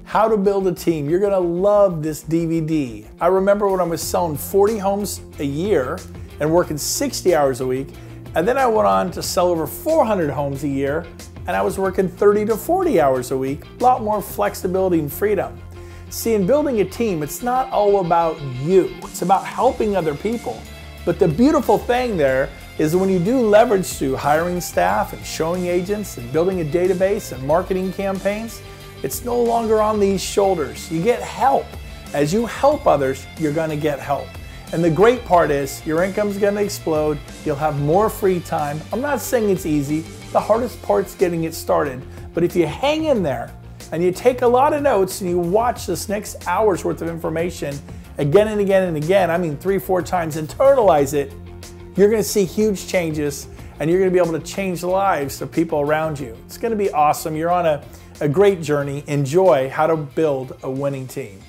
How to Build a Team. You're gonna love this DVD. I remember when I was selling 40 homes a year and working 60 hours a week, and then I went on to sell over 400 homes a year, and I was working 30 to 40 hours a week, a lot more flexibility and freedom. See, in building a team, it's not all about you. It's about helping other people. But the beautiful thing there is when you do leverage through hiring staff and showing agents and building a database and marketing campaigns, it's no longer on these shoulders. You get help. As you help others, you're going to get help. And the great part is your income's going to explode. You'll have more free time. I'm not saying it's easy. The hardest part's getting it started. But if you hang in there, and you take a lot of notes and you watch this next hour's worth of information again and again and again, I mean 3-4 times, internalize it, you're going to see huge changes and you're going to be able to change the lives of people around you. It's going to be awesome. You're on a great journey. Enjoy how to build a winning team.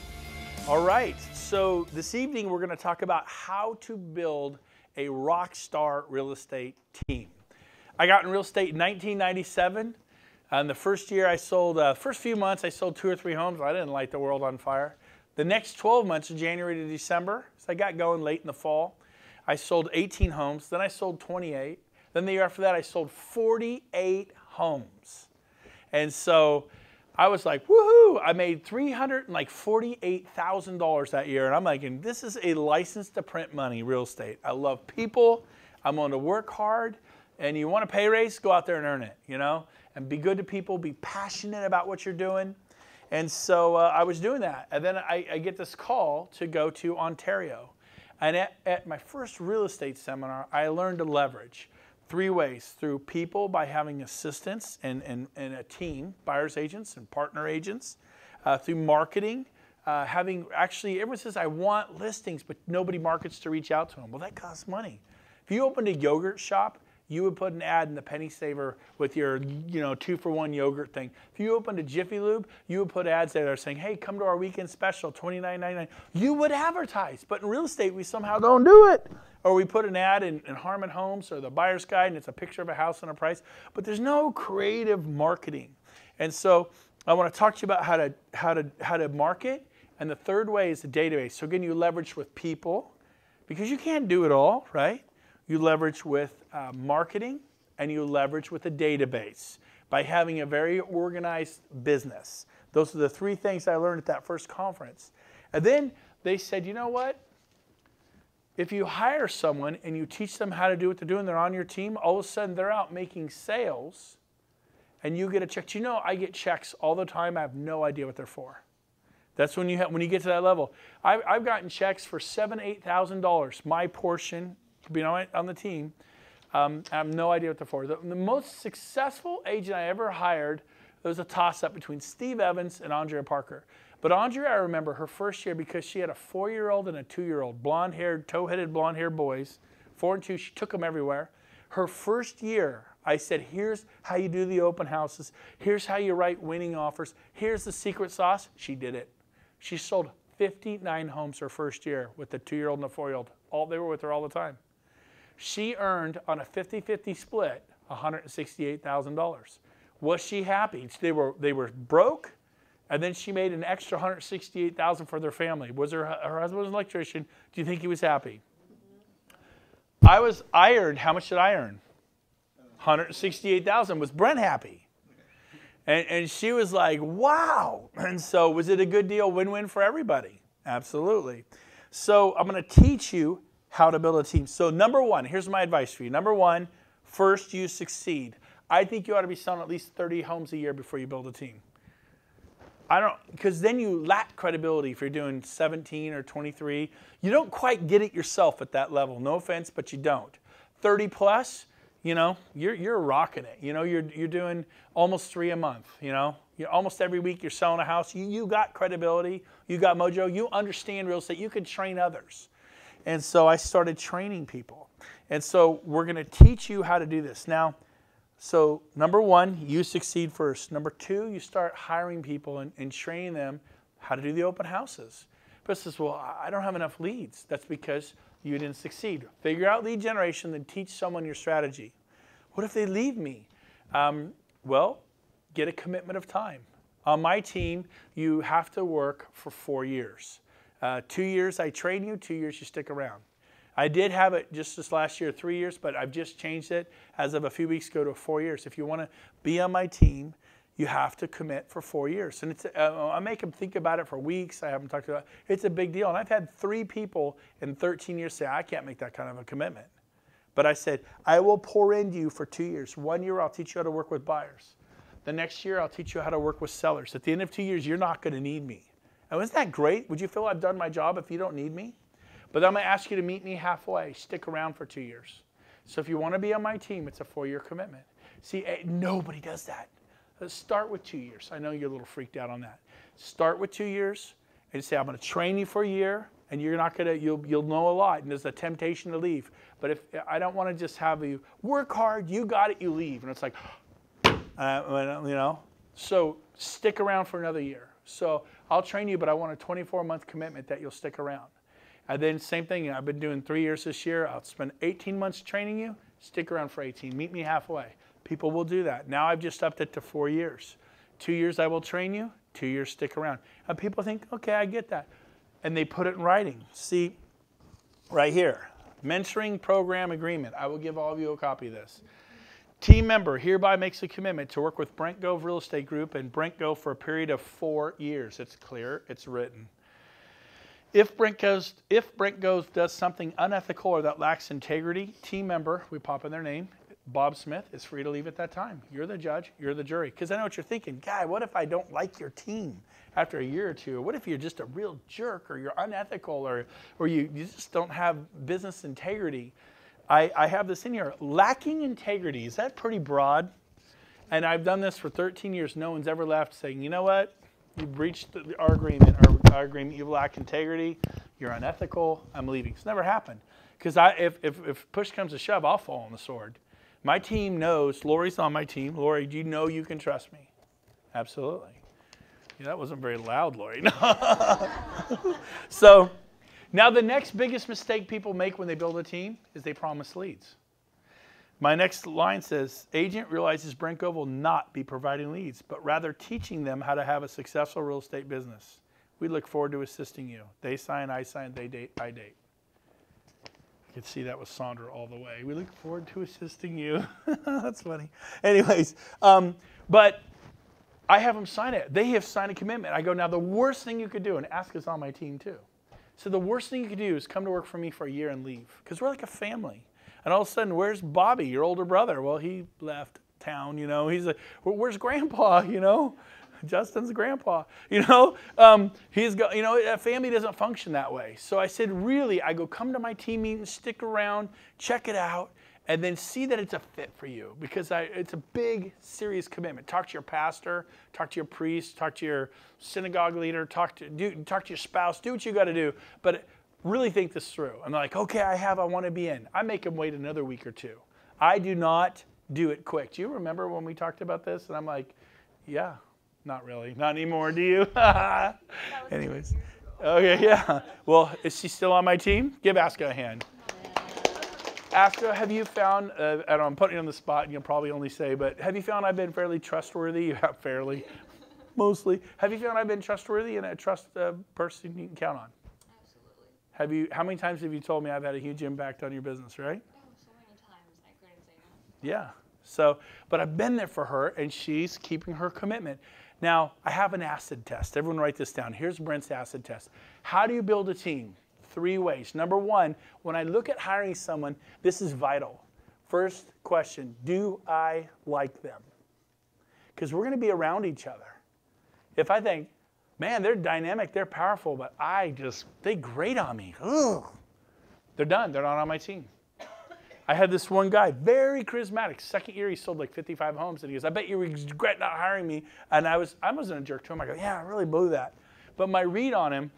All right, so this evening we're going to talk about how to build a Rockstar real estate team. I got in real estate in 1997. And the first year I sold, first few months I sold 2 or 3 homes. I didn't light the world on fire. The next 12 months, January to December, so I got going late in the fall, I sold 18 homes. Then I sold 28. Then the year after that, I sold 48 homes. And so I was like, woohoo! I made $348,000 that year. And I'm like, this is a license to print money, real estate. I love people. I'm going to work hard. And you want a pay raise, go out there and earn it, you know? And be good to people, be passionate about what you're doing. And so I was doing that. And then I get this call to go to Ontario. And at my first real estate seminar, I learned to leverage 3 ways: through people by having assistants and a team, buyer's agents and partner agents, through marketing, everyone says, I want listings, but nobody markets to reach out to them. Well, that costs money. If you opened a yogurt shop, you would put an ad in the Penny Saver with your 2-for-1 yogurt thing. If you opened a Jiffy Lube, you would put ads there saying, hey, come to our weekend special, $29.99. You would advertise. But in real estate, we somehow don't do it. Or we put an ad in Harmon Homes or the Buyer's Guide, and it's a picture of a house and a price. But there's no creative marketing. And so I want to talk to you about how to market. And the third way is the database. So again, you leverage with people, because you can't do it all, right? You leverage with marketing, and you leverage with a database by having a very organized business. Those are the 3 things I learned at that first conference. And then they said, you know what? If you hire someone and you teach them how to do what they're doing, they're on your team, all of a sudden they're out making sales, and you get a check. You know, I get checks all the time. I have no idea what they're for. That's when you get to that level. I've gotten checks for $7,000, $8,000, my portion, being on the team. I have no idea what they're for. The most successful agent I ever hired, there was a toss-up between Steve Evans and Andrea Parker. But Andrea, I remember her first year, because she had a 4-year-old and a 2-year-old, blonde-haired, tow-headed blonde-haired boys, 4 and 2. She took them everywhere. Her first year, I said, here's how you do the open houses. Here's how you write winning offers. Here's the secret sauce. She did it. She sold 59 homes her first year with the 2-year-old and the 4-year-old. They were with her all the time. She earned, on a 50-50 split, $168,000. Was she happy? They were broke, and then she made an extra $168,000 for their family. Her husband was an electrician. Do you think he was happy? I earned, how much did I earn? $168,000. Was Brent happy? And she was like, wow. And so was it a good deal, win-win for everybody? Absolutely. So I'm going to teach you how to build a team. So number 1, here's my advice for you. Number 1, first you succeed. I think you ought to be selling at least 30 homes a year before you build a team. Because then you lack credibility if you're doing 17 or 23. You don't quite get it yourself at that level. No offense, but you don't. 30 plus, you're rocking it. You're doing almost 3 a month. Almost every week you're selling a house. You got credibility. You got mojo. You understand real estate. You can train others. And so I started training people. And so we're going to teach you how to do this. Now, so number 1, you succeed first. Number 2, you start hiring people and training them how to do the open houses. But it says, well, I don't have enough leads. That's because you didn't succeed. Figure out lead generation, then teach someone your strategy. What if they leave me? Well, get a commitment of time. On my team, you have to work for 4 years. 2 years I train you, 2 years you stick around. I did have it just this last year, 3 years, but I've just changed it as of a few weeks ago to 4 years. If you want to be on my team, you have to commit for 4 years. And I make them think about it for weeks. I haven't talked about it. It's a big deal. And I've had 3 people in 13 years say, I can't make that kind of a commitment. But I said, I will pour into you for 2 years. 1 year, I'll teach you how to work with buyers. The next year, I'll teach you how to work with sellers. At the end of 2 years, you're not going to need me. And isn't that great? Would you feel I've done my job if you don't need me? But I'm going to ask you to meet me halfway. Stick around for 2 years. So if you want to be on my team, it's a 4-year commitment. See, nobody does that. Let's start with 2 years. I know you're a little freaked out on that. Start with 2 years and say, I'm going to train you for a year, and you're not going to, you'll know a lot, and there's a temptation to leave. But if I don't want to just have you work hard, you got it, you leave. And it's like, So stick around for another year. So I'll train you, but I want a 24-month commitment that you'll stick around. And then same thing, I've been doing 3 years this year. I'll spend 18 months training you. Stick around for 18. Meet me halfway. People will do that. Now I've just upped it to 4 years. 2 years I will train you. 2 years stick around. And people think, okay, I get that. And they put it in writing. See, right here, mentoring program agreement. I will give all of you a copy of this. Team member hereby makes a commitment to work with Brent Gove Real Estate Group and Brent Gove for a period of 4 years. It's clear. It's written. If Brent Gove does something unethical or that lacks integrity, team member, we pop in their name, Bob Smith, is free to leave at that time. You're the judge. You're the jury. Because I know what you're thinking. Guy, what if I don't like your team after a year or two? What if you're just a real jerk or you're unethical or you just don't have business integrity? I have this in here. Lacking integrity. Is that pretty broad? And I've done this for 13 years. No one's ever left saying, you know what? You breached our agreement. Our agreement. You lack integrity. You're unethical. I'm leaving. It's never happened. Because if push comes to shove, I'll fall on the sword. My team knows. Lori's on my team. Lori, do you know you can trust me? Absolutely. Yeah, that wasn't very loud, Lori. So now the next biggest mistake people make when they build a team is they promise leads. My next line says, agent realizes Brent Gove will not be providing leads, but rather teaching them how to have a successful real estate business. We look forward to assisting you. They sign, I sign, they date, I date. You can see that was Sandra all the way. We look forward to assisting you. That's funny. Anyways, but I have them sign it. They have signed a commitment. I go, now the worst thing you could do, and Ask is on my team too. So the worst thing you could do is come to work for me for a year and leave. Because we're like a family. And all of a sudden, where's Bobby, your older brother? Well, he left town, you know. He's like, well, where's Grandpa, you know? Justin's grandpa, you know. He's got, you know, a family doesn't function that way. So I said, really, I go, come to my team meeting, stick around, check it out, and then see that it's a fit for you. Because it's a big, serious commitment. Talk to your pastor, talk to your priest, talk to your synagogue leader, talk to your spouse, do what you got to do. But really think this through. I'm like, okay, I want to be in. I make them wait another week or two. I do not do it quick. Do you remember when we talked about this? And I'm like, yeah, not really. Not anymore, do you? Anyways. Okay, yeah. Well, is she still on my team? Give Aska a hand. Aska, have you found, I'm putting you on the spot, and you'll probably only say, but have you found I've been fairly trustworthy? Fairly, mostly. Have you found I've been trustworthy and a trust person you can count on? How many times have you told me I've had a huge impact on your business, right? Oh, so many times. I couldn't say no. Yeah. So, but I've been there for her, and she's keeping her commitment. Now, I have an acid test. Everyone write this down. Here's Brent's acid test. How do you build a team? 3 ways. Number 1, when I look at hiring someone, this is vital. First question, do I like them? Because we're going to be around each other. If I think, man, they're dynamic, they're powerful, but they grate on me. Ugh. They're done. They're not on my team. I had this one guy, very charismatic. Second year, he sold like 55 homes, and he goes, I bet you regret not hiring me. And I wasn't a jerk to him. I go, yeah, I really blew that. But my read on him,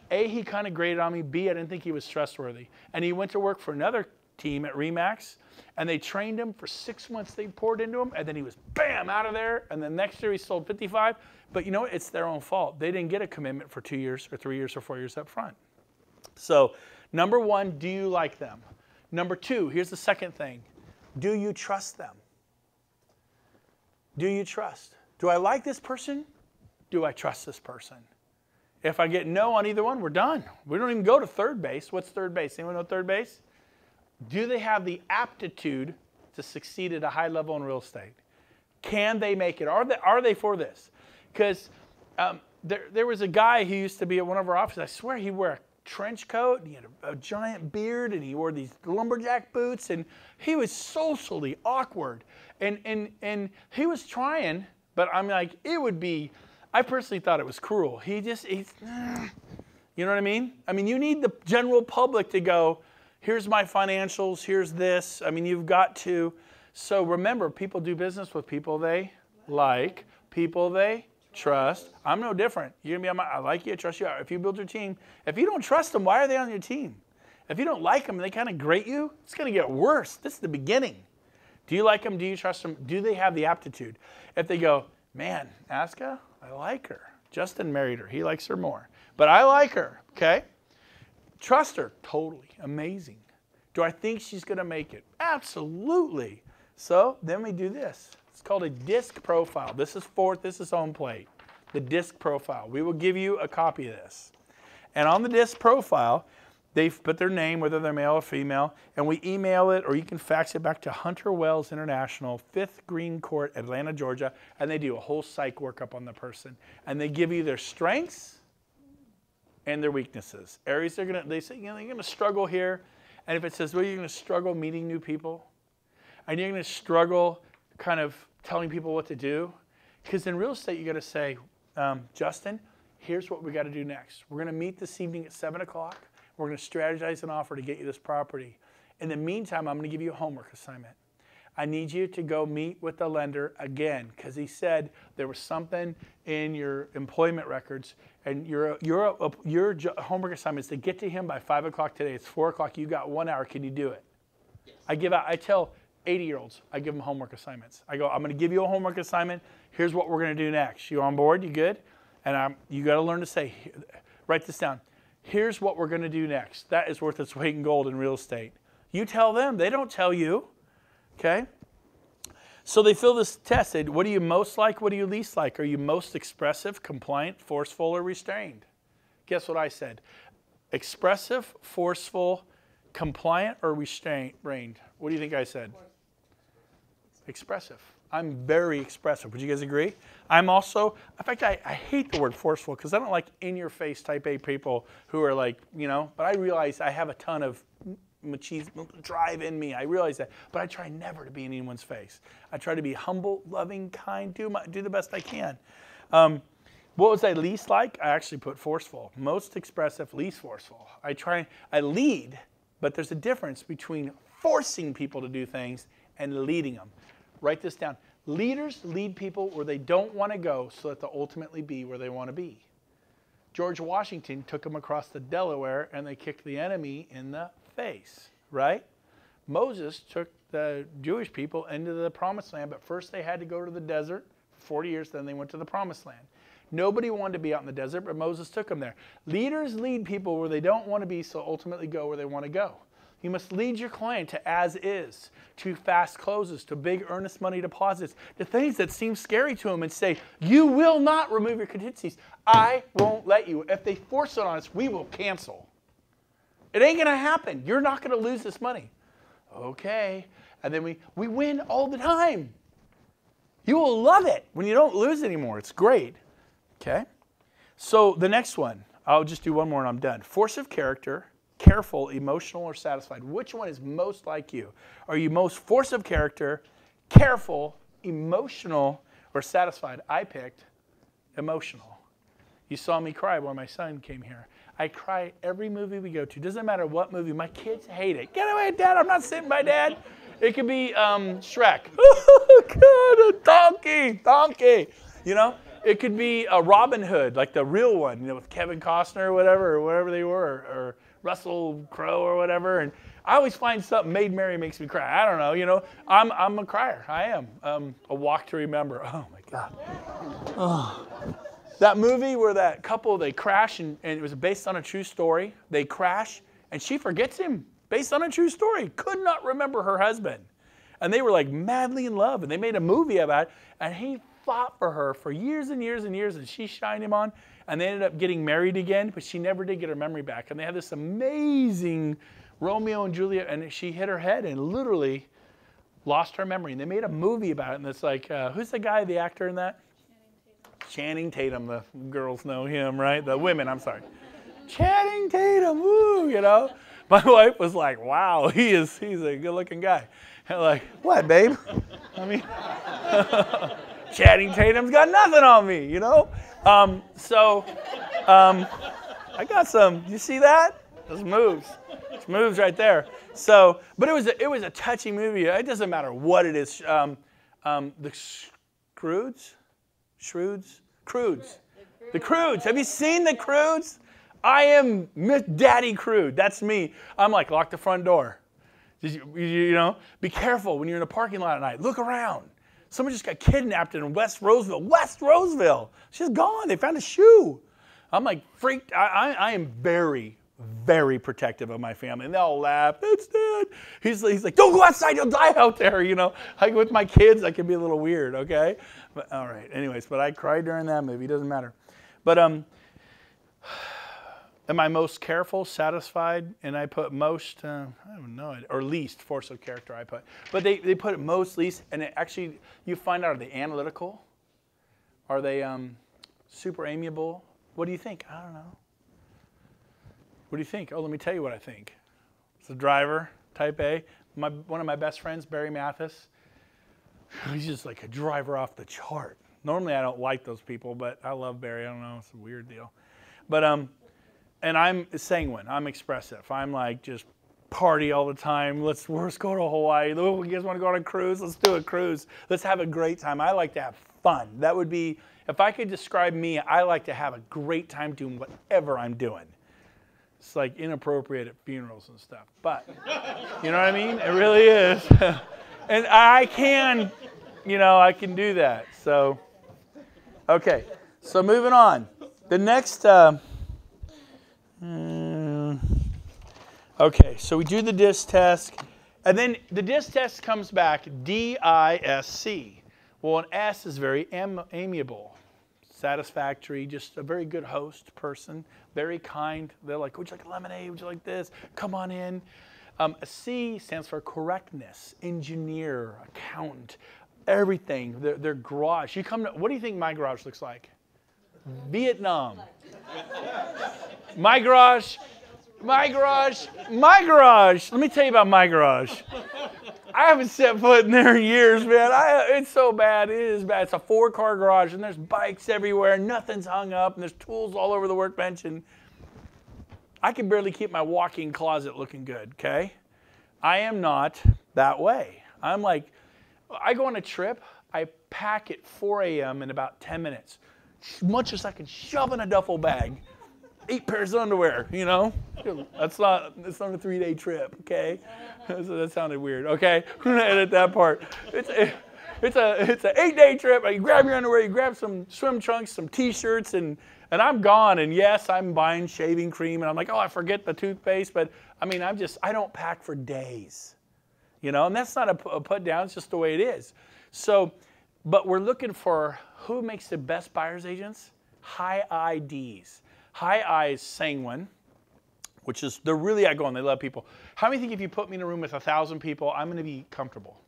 A, he kind of graded on me. B, I didn't think he was trustworthy. And he went to work for another team at Remax, and they trained him for 6 months. They poured into him, and then he was, bam, out of there. And then next year, he sold 55. But you know what? It's their own fault. They didn't get a commitment for 2 years or 3 years or 4 years up front. So number 1, do you like them? Number 2, here's the second thing. Do you trust them? Do you trust? Do I like this person? do I trust this person? If I get no on either one, we're done. We don't even go to third base. What's third base? Anyone know third base? Do they have the aptitude to succeed at a high level in real estate? Can they make it? Are they for this? Because there was a guy who used to be at one of our offices. I swear he wore a trench coat, and he had a giant beard, and he wore these lumberjack boots, and he was socially awkward. And he was trying, but I'm like, it would be, I personally thought it was cruel. He's, you know what I mean? I mean, you need the general public to go, here's my financials, here's this. I mean, you've got to. So remember, people do business with people they like, people they trust. I'm no different. You're going to be on I like you, I trust you. If you build your team, if you don't trust them, why are they on your team? If you don't like them and they kind of grate you, it's going to get worse. This is the beginning. Do you like them? Do you trust them? Do they have the aptitude? If they go, man, Aska, I like her. Justin married her. He likes her more. But I like her, okay? Trust her. Totally. Amazing. Do I think she's going to make it? Absolutely. So then we do this. It's called a disc profile. This is fourth. This is home plate. The disc profile. We will give you a copy of this. And on the disc profile, they've put their name, whether they're male or female, and we email it, or you can fax it back to Hunter Wells International, 5th Green Court, Atlanta, Georgia, and they do a whole psych workup on the person. And they give you their strengths and their weaknesses. Areas they say, you're going to struggle here. And if it says, well, you're going to struggle meeting new people, and you're going to struggle kind of telling people what to do, because in real estate, you got to say, Justin, here's what we got to do next. We're going to meet this evening at 7 o'clock. We're going to strategize an offer to get you this property. In the meantime, I'm going to give you a homework assignment. I need you to go meet with the lender again, because he said there was something in your employment records, and your homework assignment is to get to him by 5 o'clock today. It's 4 o'clock. You got 1 hour. Can you do it? Yes. I tell 80-year-olds, I give them homework assignments. I go, I'm going to give you a homework assignment. Here's what we're going to do next. You on board? You good? And you got to learn to say, write this down. Here's what we're going to do next. That is worth its weight in gold in real estate. You tell them. They don't tell you. Okay? So they fill this test. They, what do you most like? What do you least like? Are you most expressive, compliant, forceful, or restrained? Guess what I said? Expressive, forceful, compliant, or restrained? What do you think I said? Expressive. I'm very expressive. Would you guys agree? I'm also, in fact, I hate the word forceful because I don't like in-your-face type A people who are like, but I realize I have a ton of machismo drive in me. I realize that. But I try never to be in anyone's face. I try to be humble, loving, kind, do the best I can. What was I least like? I actually put forceful. Most expressive, least forceful. I lead, but there's a difference between forcing people to do things and leading them. Write this down. Leaders lead people where they don't want to go so that they'll ultimately be where they want to be. George Washington took them across the Delaware and they kicked the enemy in the face, right? Moses took the Jewish people into the promised land, but first they had to go to the desert for 40 years, then they went to the promised land. Nobody wanted to be out in the desert, but Moses took them there. Leaders lead people where they don't want to be so ultimately go where they want to go. You must lead your client to as is, to fast closes, to big earnest money deposits, to things that seem scary to them and say, you will not remove your contingencies. I won't let you. If they force it on us, we will cancel. It ain't going to happen. You're not going to lose this money. Okay. And then we win all the time. You will love it when you don't lose anymore. It's great. Okay. So the next one, I'll just do one more and I'm done. Force of character. Careful, emotional, or satisfied. Which one is most like you? Are you most force of character, careful, emotional, or satisfied? I picked emotional. You saw me cry when my son came here. I cry every movie we go to. Doesn't matter what movie. My kids hate it. Get away, Dad. I'm not sitting by Dad. It could be Shrek. Oh, God, a donkey. It could be a Robin Hood, like the real one, with Kevin Costner or whatever they were, or Russell Crowe or whatever, and I always find something Maid Mary makes me cry. I don't know, I'm a crier. I am. A Walk to Remember. Oh my God. Oh. That movie where that couple, they crash and it was based on a true story. They crash and she forgets him based on a true story. Could not remember her husband. And they were like madly in love and they made a movie about it and he fought for her for years and years and years, and she shined him on, and they ended up getting married again, but she never did get her memory back. And they had this amazing Romeo and Juliet, and she hit her head and literally lost her memory. And they made a movie about it, and it's like, who's the guy, the actor in that? Channing Tatum. The girls know him, right? The women, I'm sorry. Channing Tatum, woo, you know. My wife was like, wow, he's a good-looking guy. And like, what, babe? I mean, Channing Tatum's got nothing on me, you know? I got some, you see that? Those moves. It's moves right there. So, but it was a touching movie. It doesn't matter what it is. The Croods? The Croods. Have you seen the Croods? I am Miss Daddy Crude. That's me. I'm like, lock the front door. You know, be careful when you're in a parking lot at night. Look around. Someone just got kidnapped in West Roseville. West Roseville. She's gone. They found a shoe. I'm like freaked. I am very, very protective of my family. And they all laugh. It's Dad. He's like, don't go outside. You'll die out there. You know, like with my kids, I can be a little weird. Okay. But, all right. Anyways, but I cried during that movie. It doesn't matter. But am I most careful, satisfied? And I put most, I don't know, or least force of character I put. But they put it most, least, and it actually, you find out, are they analytical? Are they super amiable? What do you think? I don't know. What do you think? Oh, let me tell you what I think. It's a driver, type A. One of my best friends, Barry Mathis, he's just like a driver off the chart. Normally I don't like those people, but I love Barry. I don't know, it's a weird deal. But and I'm sanguine. I'm expressive. I'm like just party all the time. Let's go to Hawaii. Oh, you guys want to go on a cruise? Let's do a cruise. Let's have a great time. I like to have fun. That would be, if I could describe me, I like to have a great time doing whatever I'm doing. It's like inappropriate at funerals and stuff. But, you know what I mean? It really is. And I can, you know, I can do that. So, okay. So moving on. The next... okay, so we do the DISC test, and then the DISC test comes back D-I-S-C. Well, an S is very amiable, satisfactory, just a very good host person, very kind. They're like, would you like a lemonade? Would you like this? Come on in. A C stands for correctness, engineer, accountant, everything. Their garage. You come to, what do you think my garage looks like? Vietnam. My garage. Let me tell you about my garage. I haven't set foot in there in years, man. It's so bad. It is bad. It's a 4-car garage, and there's bikes everywhere. Nothing's hung up, and there's tools all over the workbench. And I can barely keep my walk-in closet looking good, okay? I am not that way. I'm like, I go on a trip. I pack at 4 a.m. in about 10 minutes. As much as I can shove in a duffel bag. 8 pairs of underwear, you know? It's not a 3-day trip, okay? So that sounded weird, okay? We're gonna edit that part. It's an 8-day trip. You grab your underwear, you grab some swim trunks, some t-shirts, and I'm gone. And yes, I'm buying shaving cream, and I'm like, oh, I forget the toothpaste. But I mean, I don't pack for days, you know? And that's not a put down, it's just the way it is. So, but we're looking for who makes the best buyer's agents? High IDs. High I is sanguine, which is, they're really outgoing. They love people. How many think if you put me in a room with 1,000 people, I'm going to be comfortable?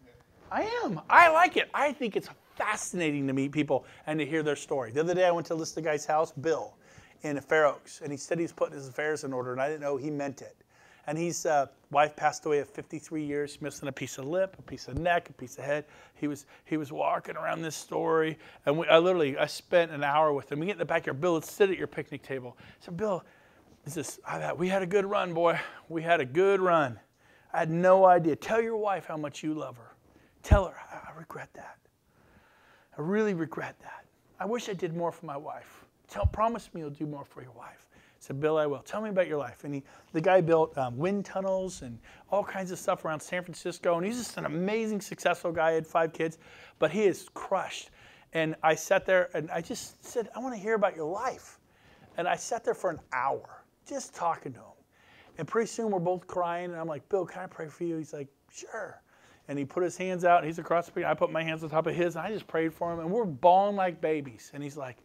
Yeah. I am. I like it. I think it's fascinating to meet people and to hear their story. The other day I went to list a guy's house, Bill, in Fair Oaks, and he said he's putting his affairs in order, and I didn't know he meant it. And his wife passed away at 53 years, missing a piece of lip, a piece of neck, a piece of head. He was walking around this story, and I spent an hour with him. We get in the backyard. Bill, let's sit at your picnic table. I said, Bill, we had a good run, boy. We had a good run. I had no idea. Tell your wife how much you love her. Tell her, I regret that. I really regret that. I wish I did more for my wife. Promise me you'll do more for your wife. I said, Bill, I will. Tell me about your life. And the guy built wind tunnels and all kinds of stuff around San Francisco. And he's just an amazing, successful guy. He had 5 kids. But he is crushed. And I sat there and I just said, I want to hear about your life. And I sat there for an hour just talking to him. And pretty soon we're both crying. And I'm like, Bill, can I pray for you? He's like, sure. And he put his hands out. He's across the street. I put my hands on top of his. And I just prayed for him. And we're bawling like babies. And he's like,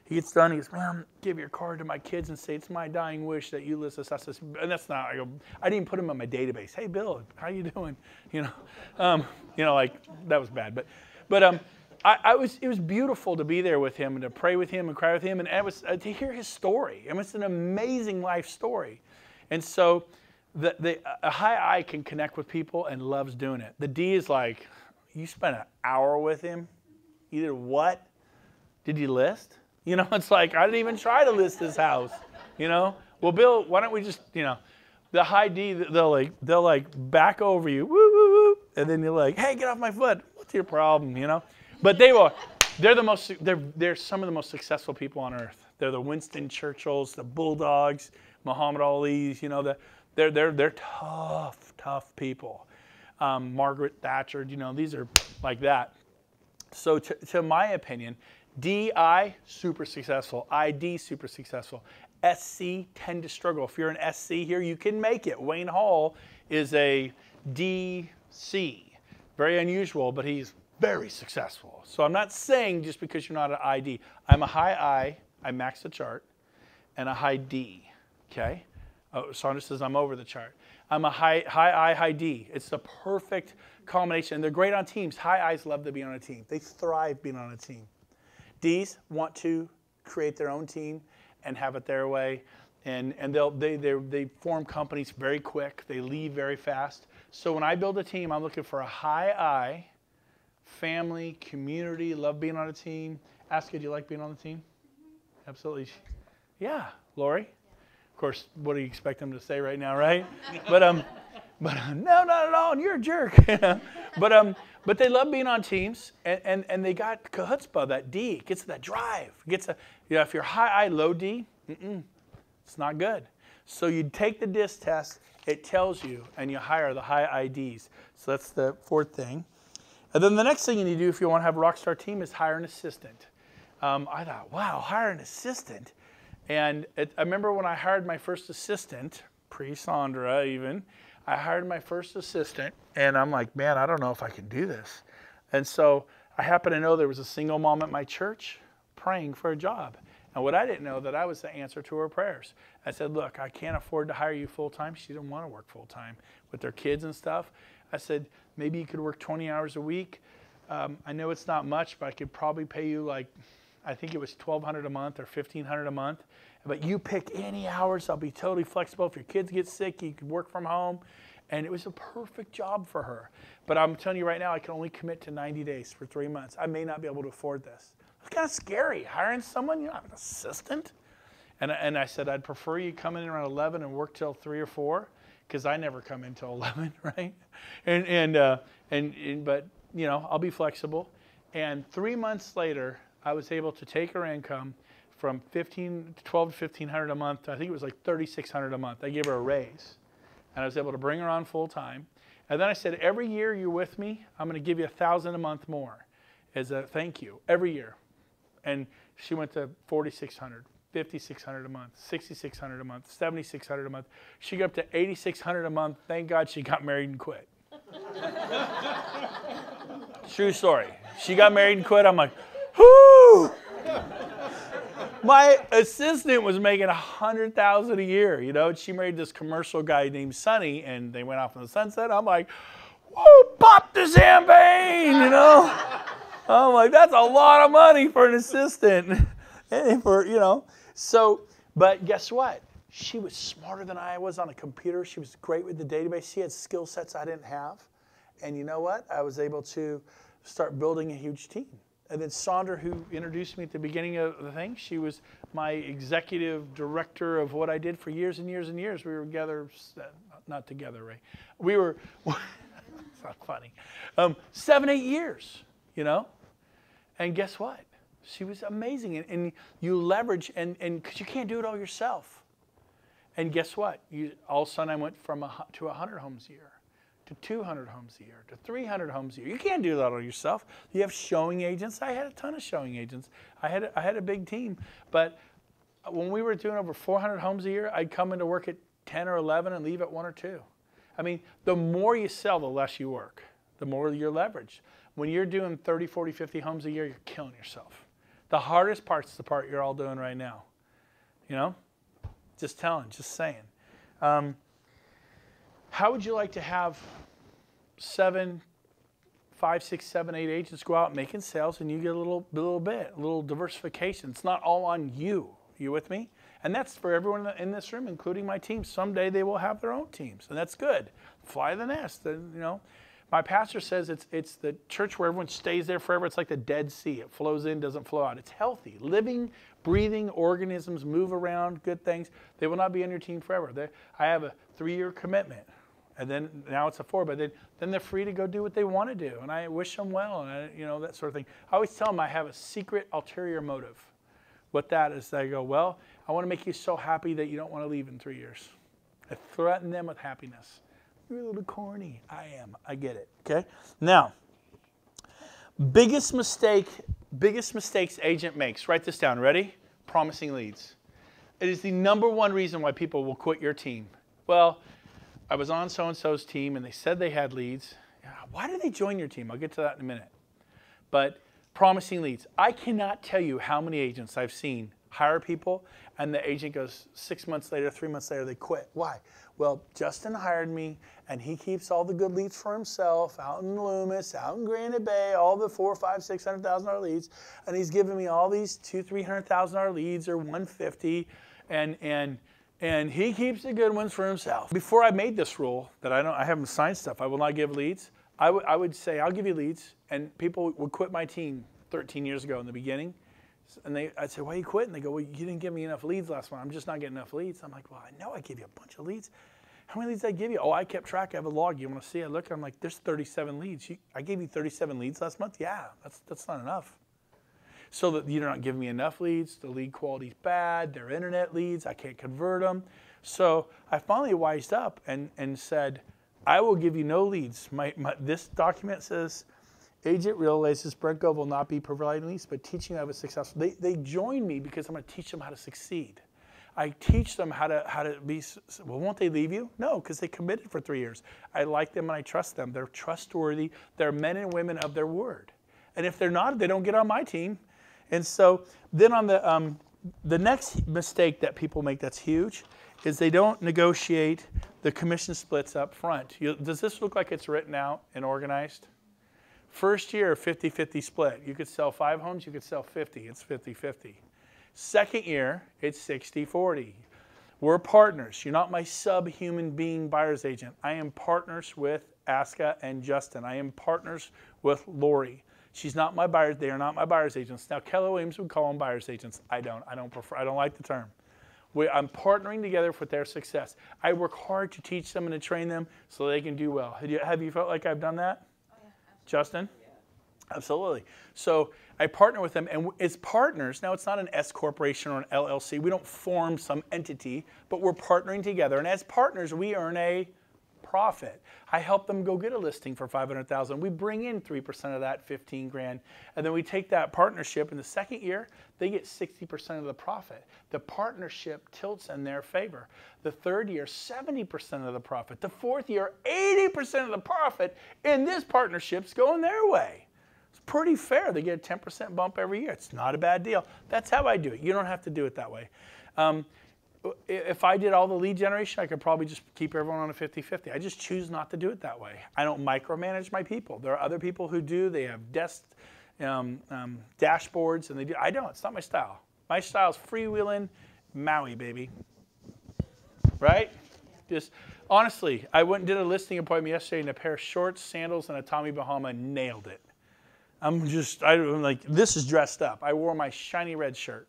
he gets done. He goes, man, give your card to my kids and say, it's my dying wish that you list us. I says, and that's not, I go, I didn't put him on my database. Hey, Bill, how you doing? Like that was bad. But it was beautiful to be there with him and to pray with him and cry with him. And it was to hear his story. I mean, it's an amazing life story. And so a high I can connect with people and loves doing it. The D is like, you spent an hour with him? Either what? Did you list? It's like, I didn't even try to list this house. Well, Bill, why don't we just, the high D, they'll back over you, woo, woo, woo, and then you're like, hey, get off my foot. What's your problem, But they're some of the most successful people on earth. They're the Winston Churchills, the Bulldogs, Muhammad Ali's, they're tough people. Margaret Thatcher, these are like that. So to my opinion, DI, super successful. ID, super successful. SC, tend to struggle. If you're an SC here, you can make it. Wayne Hall is a DC. Very unusual, but he's very successful. So I'm not saying just because you're not an ID. I'm a high I, I max the chart, and a high D, okay? Sandra says I'm over the chart. I'm a high I, high D. It's the perfect combination. They're great on teams. High I's love to be on a team. They thrive being on a team. D's want to create their own team and have it their way, and they form companies very quick. They leave very fast. So when I build a team, I'm looking for a high I, family, community, love being on a team. Ask you, do you like being on the team? Absolutely. Yeah, Lori. Of course, what do you expect them to say right now, right? But no, not at all. And you're a jerk. But they love being on teams, and they got chutzpah, that D, gets that drive, if you're high I, low D, it's not good. So you take the DISC test, it tells you, and you hire the high IDs. So that's the fourth thing. And then the next thing you need to do if you want to have a Rockstar team is hire an assistant. I thought, wow, hire an assistant. And I remember when I hired my first assistant, pre-Sandra even, I hired my first assistant, and I'm like, man, I don't know if I can do this. And so I happen to know there was a single mom at my church praying for a job. And what I didn't know, that I was the answer to her prayers. I said, look, I can't afford to hire you full-time. She didn't want to work full-time with their kids and stuff. I said, maybe you could work 20 hours a week. I know it's not much, but I could probably pay you I think it was $1,200 a month or $1,500 a month. But you pick any hours. I'll be totally flexible. If your kids get sick, you can work from home. And it was a perfect job for her. But I'm telling you right now, I can only commit to 90 days for 3 months. I may not be able to afford this. It's kind of scary, hiring someone, an assistant. And I said, I'd prefer you come in around 11 and work till 3 or 4, because I never come in till 11, right? But I'll be flexible. And 3 months later, I was able to take her income from $1,200 to $1,500 a month. I think it was like $3,600 a month. I gave her a raise, and I was able to bring her on full time. And then I said, every year you're with me, I'm going to give you $1,000 a month more as a thank you every year. And she went to $4,600, $5,600 a month, $6,600 a month, $7,600 a month. She got up to $8,600 a month. Thank God she got married and quit. True story. She got married and quit. I'm like, whoo! My assistant was making $100,000 a year, and she married this commercial guy named Sonny, and they went off in the sunset. I'm like, whoa, pop the champagne, I'm like, that's a lot of money for an assistant. So, but guess what? She was smarter than I was on a computer. She was great with the database. She had skill sets I didn't have. And you know what? I was able to start building a huge team. And then Sandra, who introduced me at the beginning of the thing, she was my executive director of what I did for years and years and years. We were together, not together, Ray. We were, it's not funny, 7, 8 years, And guess what? She was amazing. And you leverage, and because you can't do it all yourself. And guess what? All of a sudden I went from to 100 homes a year, to 200 homes a year, to 300 homes a year. You can't do that all yourself. You have showing agents. I had a ton of showing agents. I had a big team. But when we were doing over 400 homes a year, I'd come into work at 10 or 11 and leave at 1 or 2. I mean, the more you sell, the less you work. the more you're leveraged. When you're doing 30, 40, 50 homes a year, you're killing yourself. The hardest part's the part you're all doing right now. You know? Just saying. How would you like to have 5, 6, 7, 8 agents go out making sales and you get a little diversification? It's not all on you. You with me? And that's for everyone in this room, including my team. Someday they will have their own teams, and that's good. Fly the nest, you know. My pastor says it's the church where everyone stays there forever. It's like the Dead Sea. It flows in, doesn't flow out. It's healthy. Living, breathing organisms move around, good things. They will not be on your team forever. I have a 3-year commitment, and then now it's a 4, but then they're free to go do what they want to do, and I wish them well, and that sort of thing. I always tell them I have a secret ulterior motive. What that is, I go, well, I want to make you so happy that you don't want to leave in 3 years. I threaten them with happiness. You're a little corny. I am. I get it. Okay? Now, biggest mistakes agent makes. Write this down. Ready? Promising leads. It is the #1 reason why people will quit your team. Well, I was on so-and-so's team, and they said they had leads. Why did they join your team? I'll get to that in a minute. But promising leads. I cannot tell you how many agents I've seen hire people, and the agent goes 6 months later, 3 months later, they quit. Why? Well, Justin hired me, and he keeps all the good leads for himself out in Loomis, out in Granite Bay, all the $400,000, $500,000, $600,000 leads, and he's giving me all these $200,000, $300,000 leads or $150,000, and he keeps the good ones for himself. Before I made this rule that I haven't signed stuff, I will not give leads. I would say I'll give you leads, and people would quit my team 13 years ago in the beginning. And I'd say, why are you quitting? They go, well, you didn't give me enough leads last month. I'm just not getting enough leads. I'm like, well, I know I gave you a bunch of leads. How many leads did I give you? Oh, I kept track. I have a log. You want to see? I look. I'm like, there's 37 leads. I gave you 37 leads last month? Yeah, that's not enough. So that you're not giving me enough leads. The lead quality's bad. They're internet leads. I can't convert them. So I finally wised up and said, I will give you no leads. This document says, agent realizes Brent Gove will not be providing leads, but teaching them how to be successful. They join me because I'm going to teach them how to succeed. I teach them how to be. Well, won't they leave you? No, because they committed for 3 years. I like them and I trust them. They're trustworthy. They're men and women of their word. And if they're not, they don't get on my team. And so then on the next mistake that people make that's huge is they don't negotiate the commission splits up front. Does this look like it's written out and organized? First year, 50-50 split. You could sell 5 homes, you could sell 50. It's 50-50. Second year, it's 60-40. We're partners. You're not my subhuman being buyer's agent. I am partners with Aska and Justin. I am partners with Lori. She's not my buyer. They are not my buyer's agents. Now, Keller Williams would call them buyer's agents. I don't like the term. I'm partnering together for their success. I work hard to teach them and to train them so they can do well. Have you felt like I've done that? Oh, yeah, Justin? Yeah. Absolutely. So I partner with them, and as partners, now it's not an S corporation or an LLC. We don't form some entity, but we're partnering together. And as partners, we earn a profit. I help them go get a listing for $500,000. We bring in 3% of that, $15,000, and then we take that partnership. In the second year, they get 60% of the profit. The partnership tilts in their favor. The third year, 70% of the profit. The fourth year, 80% of the profit in this partnership's going their way. It's pretty fair. They get a 10% bump every year. It's not a bad deal. That's how I do it. You don't have to do it that way. If I did all the lead generation, I could probably just keep everyone on a 50-50. I just choose not to do it that way. I don't micromanage my people. There are other people who do. They have dashboards, and they do. I don't. It's not my style. My style is freewheeling Maui, baby. Right? Just honestly, I went and did a listing appointment yesterday in a pair of shorts, sandals, and a Tommy Bahama. Nailed it. I'm like, this is dressed up. I wore my shiny red shirt.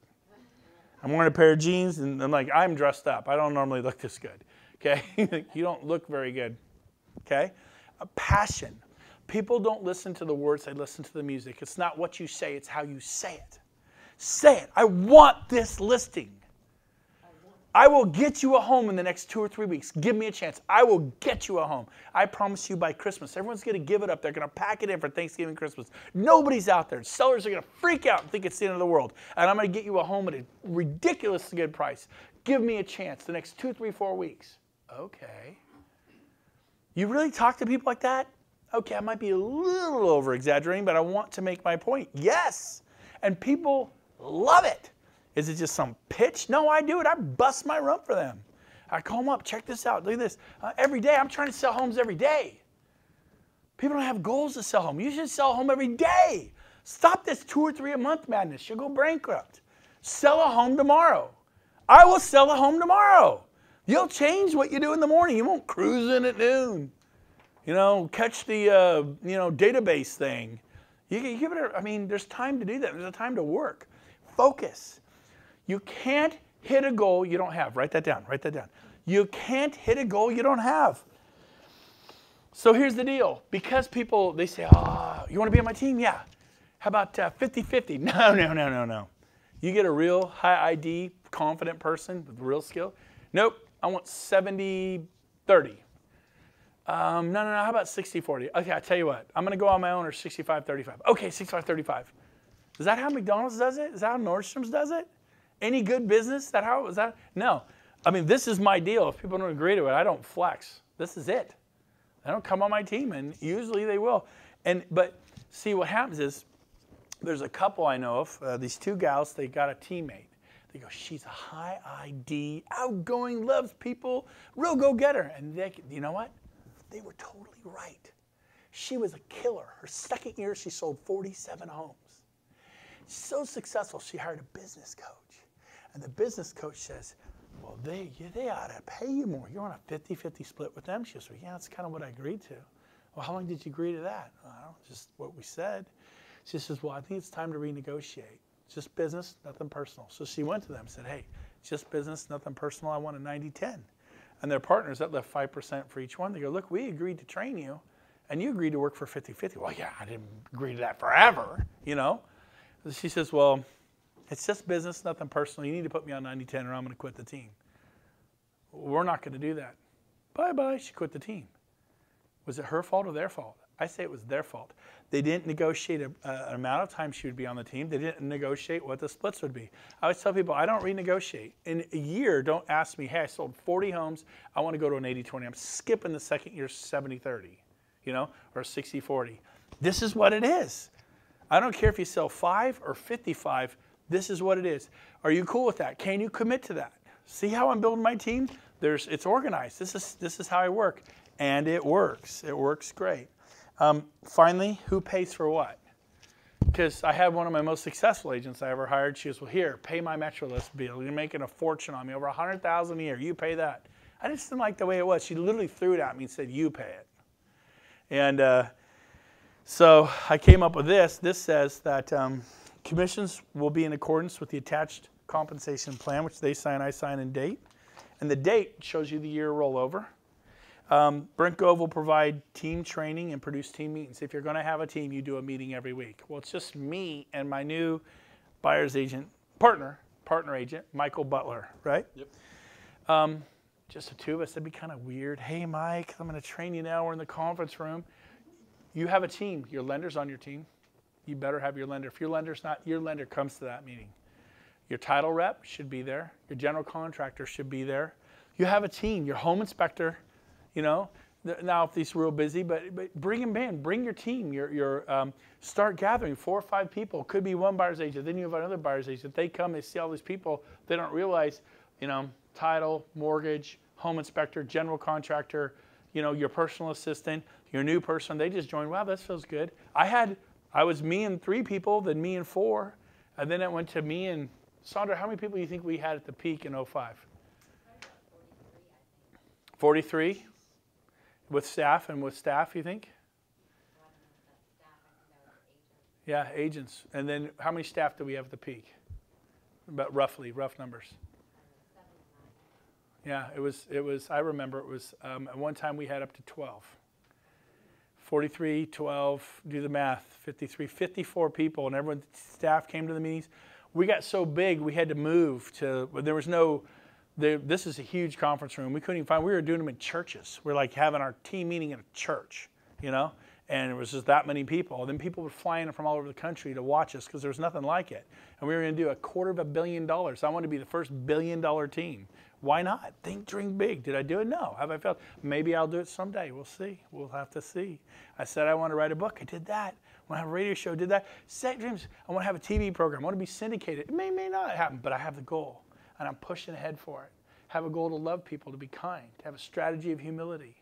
I'm wearing a pair of jeans, and I'm like, I'm dressed up. I don't normally look this good, okay? You don't look very good, okay? A passion. People don't listen to the words, they listen to the music. It's not what you say, it's how you say it. Say it. I want this listing. I will get you a home in the next 2 or 3 weeks. Give me a chance. I will get you a home. I promise you by Christmas. Everyone's going to give it up. They're going to pack it in for Thanksgiving, Christmas. Nobody's out there. Sellers are going to freak out and think it's the end of the world. And I'm going to get you a home at a ridiculously good price. Give me a chance the next 2, 3, 4 weeks. Okay. You really talk to people like that? Okay, I might be a little over-exaggerating, but I want to make my point. Yes. And people love it. Is it just some pitch? No, I do it. I bust my rump for them. I call them up. Check this out. Look at this. Every day, I'm trying to sell homes every day. People don't have goals to sell home. You should sell a home every day. Stop this 2 or 3 a month madness. You'll go bankrupt. Sell a home tomorrow. I will sell a home tomorrow. You'll change what you do in the morning. You won't cruise in at noon. You know, catch the database thing. You give it. I mean, there's time to do that. There's a time to work. Focus. You can't hit a goal you don't have. Write that down. Write that down. You can't hit a goal you don't have. So here's the deal. Because people, they say, oh, you want to be on my team? Yeah. How about 50-50? No. You get a real high ID, confident person with real skill. Nope. I want 70-30. No. How about 60-40? Okay, I tell you what. I'm going to go on my own or 65-35. Okay, 65-35. Is that how McDonald's does it? Is that how Nordstrom's does it? Any good business? Is that how it was that? No. I mean, this is my deal. If people don't agree to it, I don't flex. This is it. They don't come on my team, and usually they will. But see, what happens is there's a couple I know of, these 2 gals, they got a teammate. They go, she's a high ID, outgoing, loves people, real go-getter. And you know what? They were totally right. She was a killer. Her second year, she sold 47 homes. So successful, she hired a business coach. And the business coach says, well, they ought to pay you more. You're on a 50-50 split with them. She goes, well, yeah, that's kind of what I agreed to. Well, how long did you agree to that? Well, I don't know, just what we said. She says, well, I think it's time to renegotiate. It's just business, nothing personal. So she went to them and said, hey, it's just business, nothing personal. I want a 90-10. And their partners, that left 5% for each one. They go, look, we agreed to train you, and you agreed to work for 50-50. Well, yeah, I didn't agree to that forever, you know. She says, well, it's just business, nothing personal. You need to put me on 90-10 or I'm going to quit the team. We're not going to do that. Bye-bye. She quit the team. Was it her fault or their fault? I say it was their fault. They didn't negotiate an amount of time she would be on the team. They didn't negotiate what the splits would be. I always tell people, I don't renegotiate. In a year, don't ask me, hey, I sold 40 homes. I want to go to an 80-20. I'm skipping the second year 70-30, you know, or 60-40. This is what it is. I don't care if you sell 5 or 55. This is what it is. Are you cool with that? Can you commit to that? See how I'm building my team? It's organized. This is how I work. And it works. It works great. Finally, who pays for what? Because I had one of my most successful agents I ever hired. She goes, well, here, pay my MetroList bill. You're making a fortune on me, over $100,000 a year. You pay that. I just didn't like the way it was. She literally threw it at me and said, you pay it. And so I came up with this. This says that commissions will be in accordance with the attached compensation plan, which they sign, I sign, and date. And the date shows you the year rollover. Brent Gove will provide team training and produce team meetings. If you're going to have a team, you do a meeting every week. Well, it's just me and my new buyer's agent, partner agent, Michael Butler, right? Yep. Just the 2 of us. That'd be kind of weird. Hey, Mike, I'm going to train you now. We're in the conference room. You have a team. Your lender's on your team. You better have your lender. If your lender's not, your lender comes to that meeting. Your title rep should be there. Your general contractor should be there. You have a team. Your home inspector, you know. Now, if he's real busy, but bring him in. Bring your team. Start gathering 4 or 5 people. Could be one buyer's agent. Then you have another buyer's agent. They come, they see all these people. They don't realize, you know, title, mortgage, home inspector, general contractor, you know, your personal assistant, your new person. They just joined. Wow, this feels good. I was me and 3 people, then me and 4, and then it went to me and Sandra. How many people do you think we had at the peak in 05? 43 with staff, and with staff, you think? Yeah, agents. And then how many staff do we have at the peak? About roughly, rough numbers. Yeah, it was. I remember it was. At one time we had up to 12. 43, 12. Do the math. 53, 54 people, and everyone, staff came to the meetings. We got so big we had to move to. There was no. This is a huge conference room. We couldn't even find. We were doing them in churches. We're like having our team meeting in a church, you know. And it was just that many people. Then people would fly in from all over the country to watch us because there was nothing like it. And we were going to do $250 million. I wanted to be the first $1 billion team. Why not? Think, dream big. Did I do it? No. Have I failed? Maybe I'll do it someday. We'll see. We'll have to see. I said I want to write a book. I did that. I want to have a radio show. I did that. Set dreams. I want to have a TV program. I want to be syndicated. It may not happen, but I have the goal. And I'm pushing ahead for it. Have a goal to love people, to be kind, to have a strategy of humility.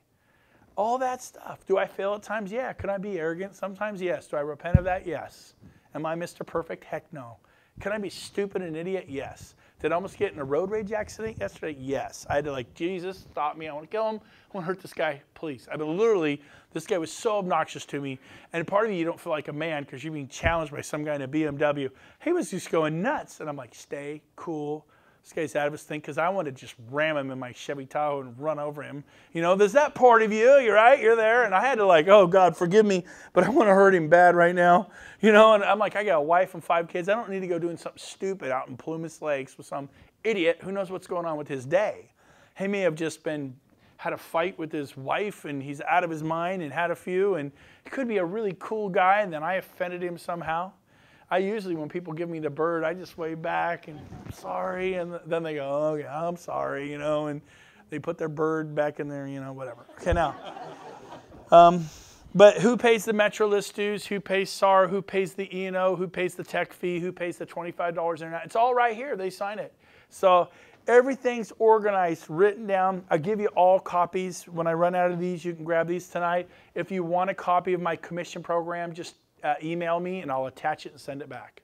All that stuff. Do I fail at times? Yeah. Can I be arrogant? Sometimes, yes. Do I repent of that? Yes. Am I Mr. Perfect? Heck no. Can I be stupid and an idiot? Yes. Did I almost get in a road rage accident yesterday? Yes. I had to Jesus, stop me. I want to kill him. I want to hurt this guy. Please. I mean, literally, this guy was so obnoxious to me. And part of you don't feel like a man because you're being challenged by some guy in a BMW. He was just going nuts. And I'm like, stay cool. This guy's out of his thing because I want to just ram him in my Chevy Tahoe and run over him. There's that part of you. You're right. You're there. And I had to oh, God, forgive me, but I want to hurt him bad right now. And I'm like, I got a wife and 5 kids. I don't need to go doing something stupid out in Plumas Lakes with some idiot who knows what's going on with his day. He may have just had a fight with his wife and he's out of his mind and had a few. And he could be a really cool guy and then I offended him somehow. I usually, when people give me the bird, I just wave back and I'm sorry. And then they go, oh, yeah, I'm sorry, and they put their bird back in there, whatever. Okay, now. But who pays the Metrolist dues? Who pays SAR? Who pays the E&O? Who pays the tech fee? Who pays the $25 internet? It's all right here. They sign it. So everything's organized, written down. I give you all copies. When I run out of these, you can grab these tonight. If you want a copy of my commission program, just email me and I'll attach it and send it back.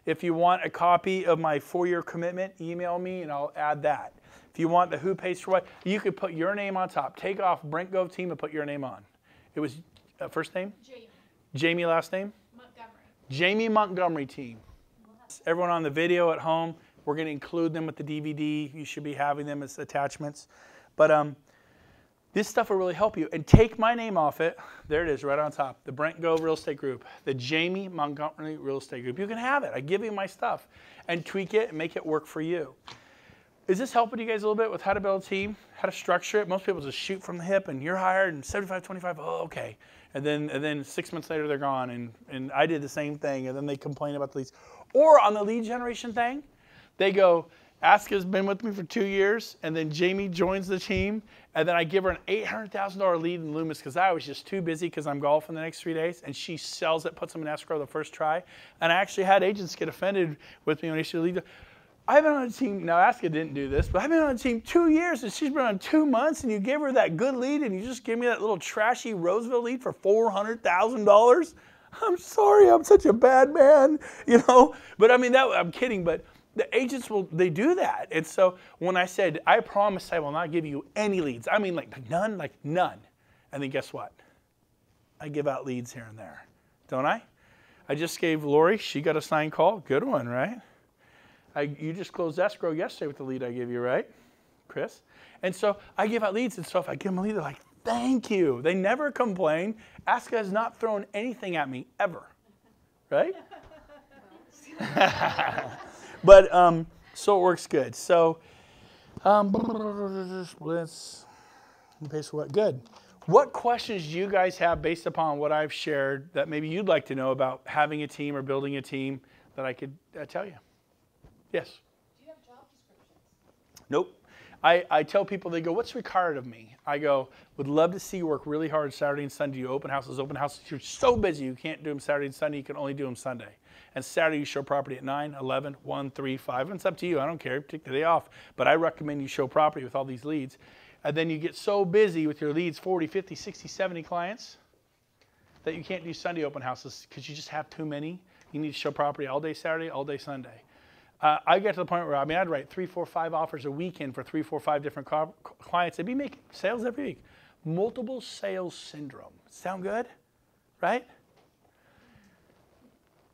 If you want a copy of my 4-year commitment, email me and I'll add that. If you want the who pays for what, you could put your name on top. Take off Brent Gove team and put your name on. It was first name? Jamie. Jamie, last name? Montgomery. Jamie Montgomery team. Everyone on the video at home, we're going to include them with the DVD. You should be having them as attachments. But this stuff will really help you. And take my name off it. There it is, right on top. The Brent Gove Real Estate Group. The Jamie Montgomery Real Estate Group. You can have it. I give you my stuff. And tweak it and make it work for you. Is this helping you guys a little bit with how to build a team? How to structure it? Most people just shoot from the hip and you're hired and 75, 25, oh, okay. And then 6 months later they're gone. And I did the same thing. And then they complain about the leads. Or on the lead generation thing, they go, Aska's been with me for 2 years, and then Jamie joins the team, and then I give her an $800,000 lead in Loomis because I was just too busy because I'm golfing the next 3 days, and she sells it, puts them in escrow the first try. And I actually had agents get offended with me when they should lead. I've been on a team, now Aska didn't do this, but I've been on a team 2 years, and she's been on 2 months, and you gave her that good lead, and you just gave me that little trashy Roseville lead for $400,000? I'm sorry, I'm such a bad man, But I mean, I'm kidding, but the agents they do that. And so when I said, I promise I will not give you any leads, I mean like none. And then guess what? I give out leads here and there, don't I? I just gave Lori, she got a signed call. Good one, right? You just closed escrow yesterday with the lead I gave you, right, Chris? And so I give out leads, and so if I give them a lead, they're like, thank you. They never complain. Aska has not thrown anything at me ever, right? But so it works good. So let's pay for what? Good. What questions do you guys have based upon what I've shared that maybe you'd like to know about having a team or building a team that I could tell you? Yes. Do you have job descriptions? Nope. I tell people, they go, what's required of me? I go, would love to see you work really hard Saturday and Sunday. You open houses. You're so busy you can't do them Saturday and Sunday. You can only do them Sunday. And Saturday you show property at 9, 11, 1, 3, 5. And it's up to you. I don't care. Take the day off. But I recommend you show property with all these leads. And then you get so busy with your leads, 40, 50, 60, 70 clients, that you can't do Sunday open houses because you just have too many. You need to show property all day Saturday, all day Sunday. I get to the point where, I'd write 3, 4, 5 offers a weekend for 3, 4, 5 different clients. They'd be making sales every week. Multiple sales syndrome. Sound good? Right?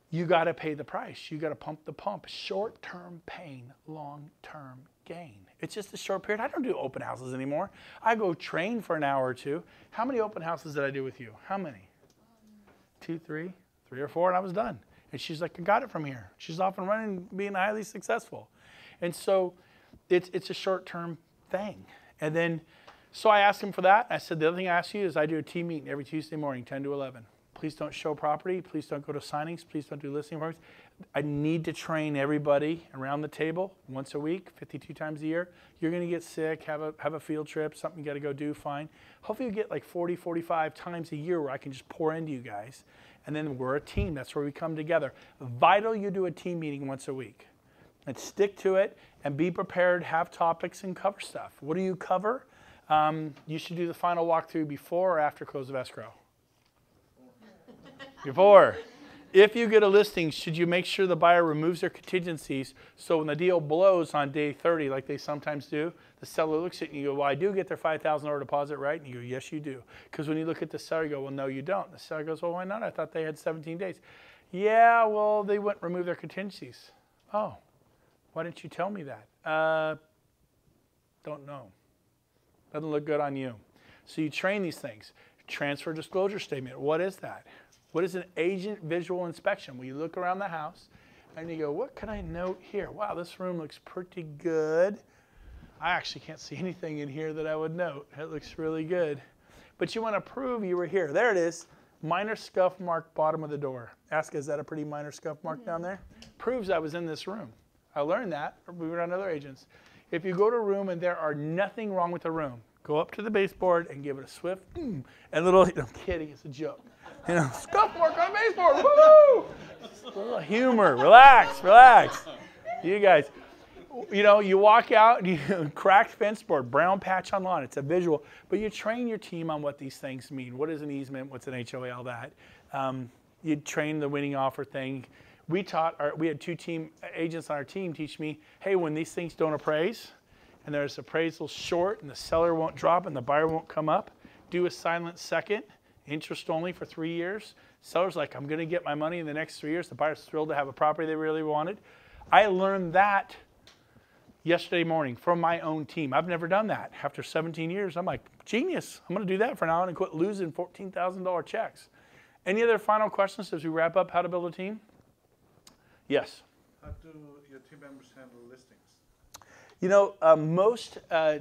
You got to pay the price. You got to pump the pump. Short-term pain, long-term gain. It's just a short period. I don't do open houses anymore. I go train for an hour or two. How many open houses did I do with you? How many? 2, 3 or 4, and I was done. And she's like, I got it from here. She's off and running, being highly successful. And so it's a short-term thing. And then, so I asked him for that. I said, the other thing I asked you is I do a team meeting every Tuesday morning, 10 to 11. Please don't show property. Please don't go to signings. Please don't do listing appointments. I need to train everybody around the table once a week, 52 times a year. You're going to get sick, have a field trip, something you got to go do, fine. Hopefully you get like 40, 45 times a year where I can just pour into you guys. And then we're a team. That's where we come together. Vital you do a team meeting once a week. And stick to it and be prepared, have topics and cover stuff. What do you cover? You should do the final walkthrough before or after close of escrow? Before. If you get a listing, should you make sure the buyer removes their contingencies so when the deal blows on day 30, like they sometimes do, the seller looks at you and you go, well, I do get their $5,000 deposit, right? And you go, yes, you do. Because when you look at the seller, you go, well, no, you don't. The seller goes, well, why not? I thought they had 17 days. Yeah, well, they wouldn't remove their contingencies. Oh, why didn't you tell me that? Don't know. Doesn't look good on you. So you train these things. Transfer disclosure statement. What is that? What is an agent visual inspection? Well, you look around the house and you go, what can I note here? Wow, this room looks pretty good. I actually can't see anything in here that I would note. It looks really good. But you want to prove you were here. There it is. Minor scuff mark bottom of the door. Ask, is that a pretty minor scuff mark down there? Proves I was in this room. I learned that. We were on other agents. If you go to a room and there are nothing wrong with the room, go up to the baseboard and give it a swift and little, I'm kidding, it's a joke. You know, scuff mark on baseboard, woo! Just a little humor, relax, relax. You guys, you know, you walk out, you cracked fence board, brown patch on lawn, it's a visual, but you train your team on what these things mean. What is an easement, what's an HOA, all that. You train the winning offer thing. We had two team agents on our team teach me, hey, when these things don't appraise, and there's appraisal short, and the seller won't drop, and the buyer won't come up, do a silent second, interest only for 3 years. Seller's like, I'm going to get my money in the next 3 years. The buyer's thrilled to have a property they really wanted. I learned that yesterday morning from my own team. I've never done that. After 17 years, I'm like, genius. I'm going to do that for now on and quit losing $14,000 checks. Any other final questions as we wrap up how to build a team? Yes? How do your team members handle listings? You know, most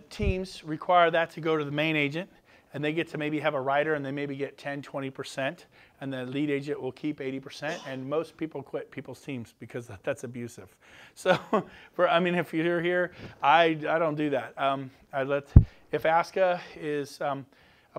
teams require that to go to the main agent, and they get to maybe have a writer, and they maybe get 10, 20%, and the lead agent will keep 80%, and most people quit people's teams because that's abusive. So, if you're here, I don't do that. If ASCA is, I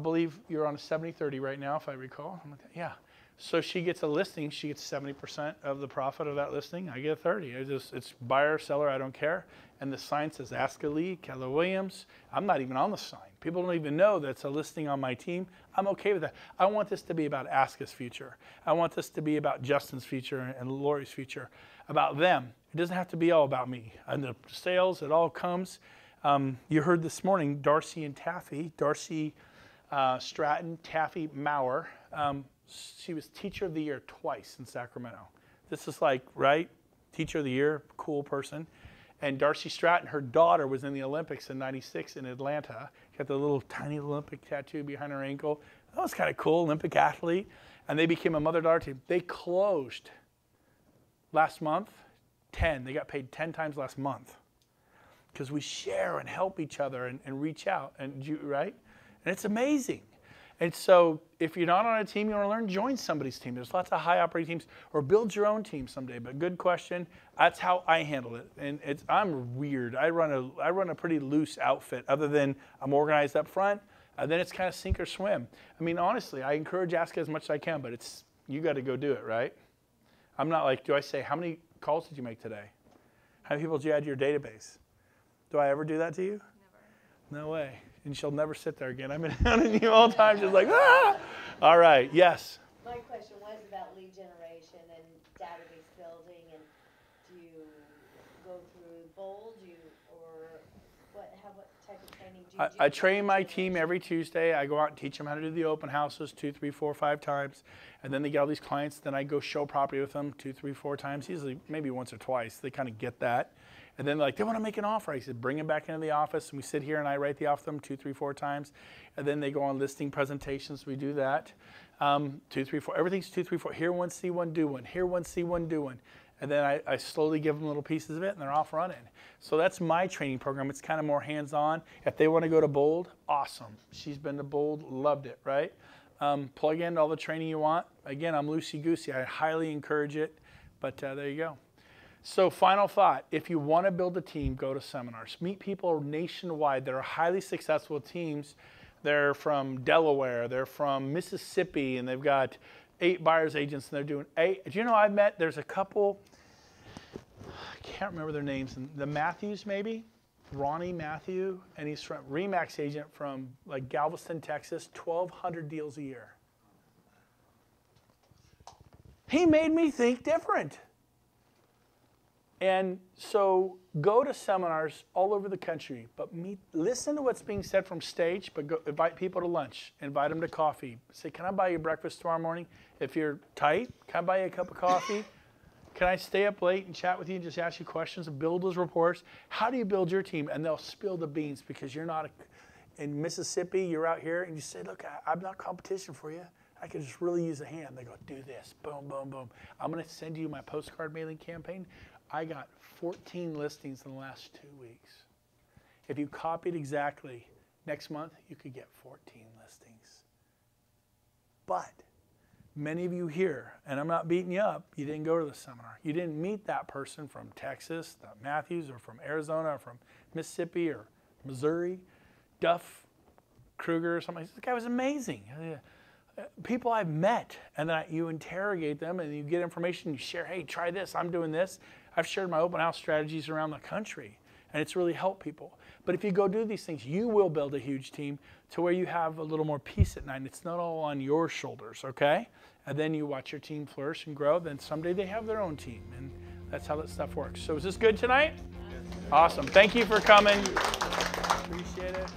believe you're on a 70-30 right now, if I recall. I'm like, yeah. So she gets a listing, she gets 70% of the profit of that listing. I get 30. It's buyer, seller, I don't care. And the sign says ASCA Lee, Keller Williams. I'm not even on the sign. People don't even know that's a listing on my team. I'm okay with that. I want this to be about ASCA's future. I want this to be about Justin's future and Lori's future, about them. It doesn't have to be all about me. And the sales, it all comes. You heard this morning, Darcy and Taffy, Darcy Stratton, Taffy Maurer. She was Teacher of the Year twice in Sacramento. This is like, right? Teacher of the Year, cool person. And Darcy Stratton, her daughter, was in the Olympics in '96 in Atlanta. Got the little tiny Olympic tattoo behind her ankle. That was kind of cool, Olympic athlete. And they became a mother-daughter team. They closed last month 10. They got paid 10 times last month because we share and help each other and reach out, right? And it's amazing. And so if you're not on a team you want to learn, join somebody's team. There's lots of high operating teams, or build your own team someday. But good question. That's how I handle it. And I'm weird. I run a pretty loose outfit other than I'm organized up front. Then it's kind of sink or swim. I mean, honestly, I encourage ASCA as much as I can, but you got to go do it, right? I'm not like, do I say, how many calls did you make today? How many people did you add to your database? Do I ever do that to you? Never. No way. And she'll never sit there again. I've been hounding you all the time, just like, ah! All right, yes? My question was about lead generation and database building, and do you go through Bold, or what type of training do you do? I train my team every Tuesday. I go out and teach them how to do the open houses 2, 3, 4, 5 times. And then they get all these clients. Then I go show property with them 2, 3, 4 times, usually maybe once or twice. They kind of get that. And then they want to make an offer. I said, bring them back into the office, and we sit here and I write the offer them 2, 3, 4 times. And then they go on listing presentations. We do that. 2, 3, 4. Everything's 2, 3, 4. Hear one, see one, do one. Hear one, see one, do one. And then I slowly give them little pieces of it, and they're off running. So that's my training program. It's kind of more hands-on. If they want to go to Bold, awesome. She's been to Bold, loved it, right? Plug in all the training you want. Again, I'm loosey-goosey. I highly encourage it, but there you go. So final thought, if you want to build a team, go to seminars. Meet people nationwide that are highly successful teams. They're from Delaware, they're from Mississippi, and they've got 8 buyer's agents, and they're doing 8. Do you know I've met, there's a couple, I can't remember their names, the Matthews maybe? Ronnie Matthew, and he's from Remax agent from like Galveston, Texas, 1,200 deals a year. He made me think different. And so go to seminars all over the country, but listen to what's being said from stage, but go invite people to lunch, invite them to coffee. Say, can I buy you breakfast tomorrow morning? If you're tight, can I buy you a cup of coffee? Can I stay up late and chat with you and just ask you questions and build those reports? How do you build your team? And they'll spill the beans because you're not in Mississippi, you're out here, and you say, look, I'm not competition for you. I could just really use a hand. They go, do this, boom, boom, boom. I'm going to send you my postcard mailing campaign. I got 14 listings in the last 2 weeks. If you copied exactly, next month you could get 14 listings. But many of you here, and I'm not beating you up, you didn't go to the seminar. You didn't meet that person from Texas, Matthews, or from Arizona, or from Mississippi, or Missouri, Duff, Kruger, or something. This guy was amazing. People I've met, and then you interrogate them, and you get information, you share, hey, try this, I'm doing this. I've shared my open house strategies around the country, and it's really helped people. But if you go do these things, you will build a huge team to where you have a little more peace at night. And it's not all on your shoulders, okay? And then you watch your team flourish and grow. Then someday they have their own team, and that's how that stuff works. So is this good tonight? Awesome. Thank you for coming. Appreciate it.